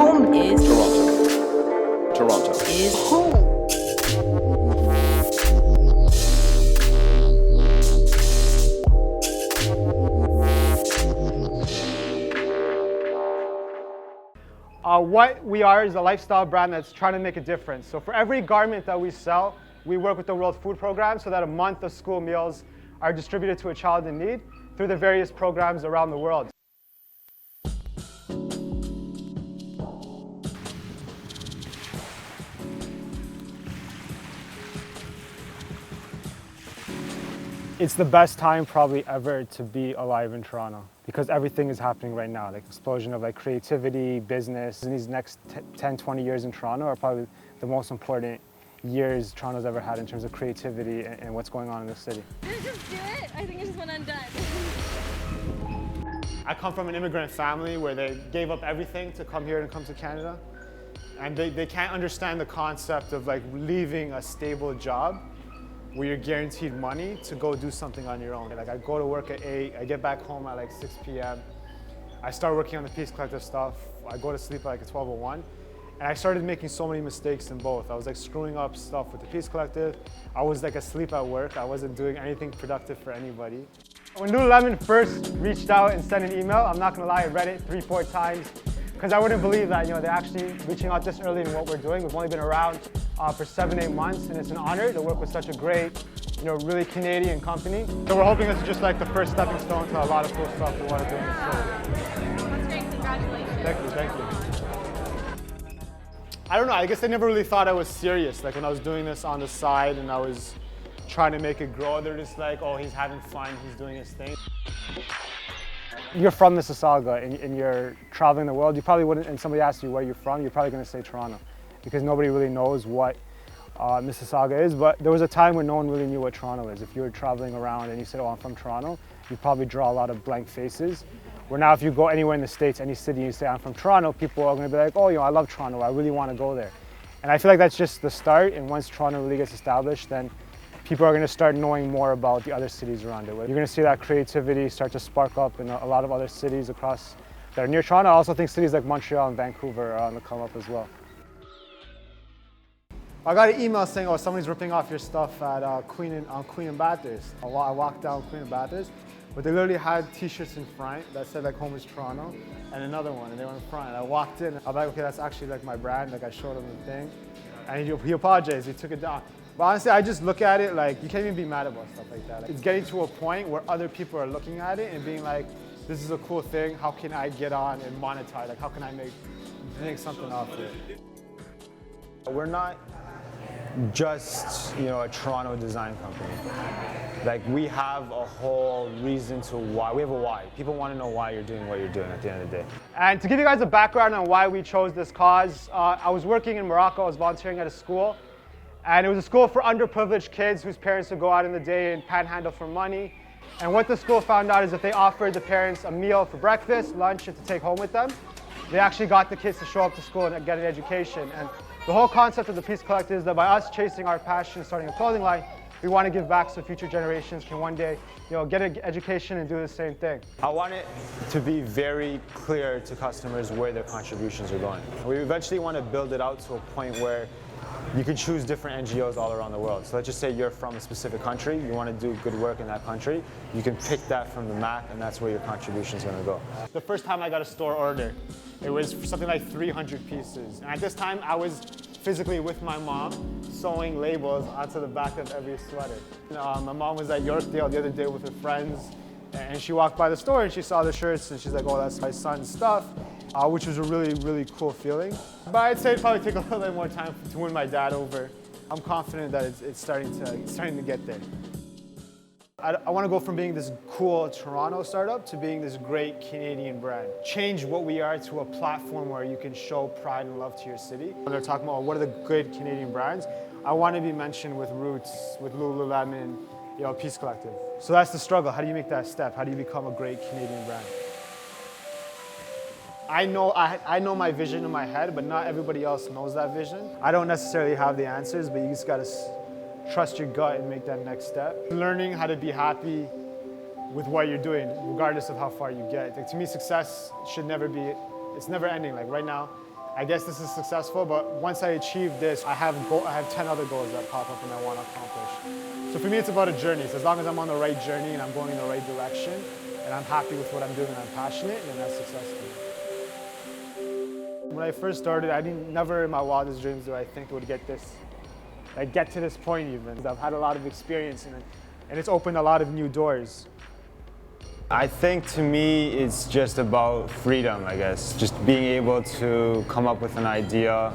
home is Toronto. Toronto is home. What we are is a lifestyle brand that's trying to make a difference. So for every garment that we sell, we work with the World Food Program so that a month of school meals are distributed to a child in need through the various programs around the world. It's the best time probably ever to be alive in Toronto because everything is happening right now. Like explosion of like creativity, business. And these next 10, 20 years in Toronto are probably the most important years Toronto's ever had in terms of creativity and what's going on in the city. Did it just do it? I think it just went undone. I come from an immigrant family where they gave up everything to come here and come to Canada. And they can't understand the concept of like leaving a stable job where you're guaranteed money to go do something on your own. Like I go to work at 8, I get back home at like 6 p.m. I start working on the Peace Collective stuff. I go to sleep at like 12:01. And I started making so many mistakes in both. I was like screwing up stuff with the Peace Collective. I was like asleep at work. I wasn't doing anything productive for anybody. When Lululemon first reached out and sent an email, I'm not gonna lie, I read it 3-4 times because I wouldn't believe that, they're actually reaching out this early in what we're doing. We've only been around for 7-8 months, and it's an honor to work with such a great, really Canadian company. So we're hoping this is just like the first stepping stone to a lot of cool stuff we want to do in the city. That's great, congratulations. Thank you. I don't know, I guess I never really thought I was serious. Like when I was doing this on the side and I was trying to make it grow, they're just like, oh, he's having fun, he's doing his thing. You're from Mississauga and you're traveling the world, you probably wouldn't, and somebody asks you where you're from, you're probably gonna say Toronto because nobody really knows what Mississauga is, but there was a time when no one really knew what Toronto is. If you were traveling around and you said, oh, I'm from Toronto, you probably draw a lot of blank faces. Where now if you go anywhere in the States, any city, and you say, I'm from Toronto, people are gonna be like, oh, I love Toronto, I really wanna go there. And I feel like that's just the start, and once Toronto really gets established, then people are gonna start knowing more about the other cities around it. You're gonna see that creativity start to spark up in a lot of other cities across that are near Toronto. I also think cities like Montreal and Vancouver are on the come up as well. I got an email saying, oh, somebody's ripping off your stuff at Queen and Bathurst. I walked down Queen and Bathurst, but they literally had t-shirts in front that said like home is Toronto, and another one, and they were in front. And I walked in, I'm like, okay, that's actually like my brand. Like I showed him the thing, and he apologized, he took it down. But honestly, I just look at it like, you can't even be mad about stuff like that. It's getting to a point where other people are looking at it and being like, this is a cool thing, how can I get on and monetize? Like how can I make something off it? We're not just a Toronto design company. Like we have a whole reason to why. We have a why. People want to know why you're doing what you're doing at the end of the day. And to give you guys a background on why we chose this cause, I was working in Morocco. I was volunteering at a school, and it was a school for underprivileged kids whose parents would go out in the day and panhandle for money. And what the school found out is if they offered the parents a meal for breakfast, lunch, and to take home with them, they actually got the kids to show up to school and get an education. And the whole concept of the Peace Collective is that by us chasing our passion, starting a clothing line, we want to give back so future generations can one day, get an education and do the same thing. I want it to be very clear to customers where their contributions are going. We eventually want to build it out to a point where you can choose different NGOs all around the world. So let's just say you're from a specific country, you want to do good work in that country, you can pick that from the map and that's where your contribution is going to go. The first time I got a store order, it was something like 300 pieces. And at this time, I was physically with my mom sewing labels onto the back of every sweater. My mom was at Yorkdale the other day with her friends, and she walked by the store and she saw the shirts and she's like, oh, that's my son's stuff, which was a really, really cool feeling. But I'd say it'd probably take a little bit more time to win my dad over. I'm confident that it's starting to get there. I want to go from being this cool Toronto startup to being this great Canadian brand. Change what we are to a platform where you can show pride and love to your city. When they're talking about what are the good Canadian brands, I want to be mentioned with Roots, with Lululemon, Peace Collective. So that's the struggle. How do you make that step? How do you become a great Canadian brand? I know my vision in my head, but not everybody else knows that vision. I don't necessarily have the answers, but you just got to trust your gut and make that next step. Learning how to be happy with what you're doing, regardless of how far you get. Like, to me, success should never be, it's never ending. Like right now, I guess this is successful, but once I achieve this, I have 10 other goals that pop up and I want to accomplish. So for me, it's about a journey. So as long as I'm on the right journey and I'm going in the right direction, and I'm happy with what I'm doing and I'm passionate, then that's successful. When I first started, never in my wildest dreams do I think it would get to this point even. I've had a lot of experience in it, and it's opened a lot of new doors. I think to me it's just about freedom, I guess. Just being able to come up with an idea,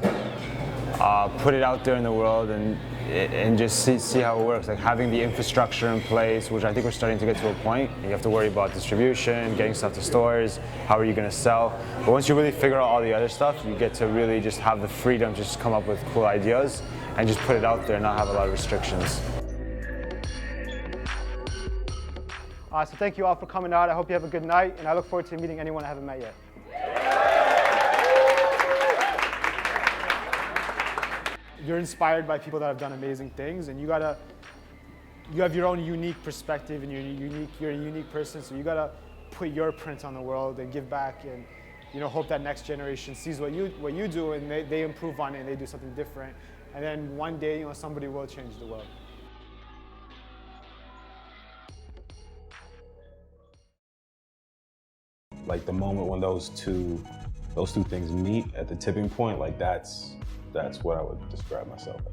put it out there in the world and just see how it works. Like having the infrastructure in place, which I think we're starting to get to a point. You have to worry about distribution, getting stuff to stores, how are you going to sell. But once you really figure out all the other stuff, you get to really just have the freedom to just come up with cool ideas and just put it out there and not have a lot of restrictions. So thank you all for coming out. I hope you have a good night, and I look forward to meeting anyone I haven't met yet. You're inspired by people that have done amazing things, and you have your own unique perspective, and you're a unique person, so you gotta put your print on the world and give back, and hope that next generation sees what you do, and they improve on it and they do something different, and then one day somebody will change the world. Like the moment when those two things meet at the tipping point, like that's what I would describe myself as.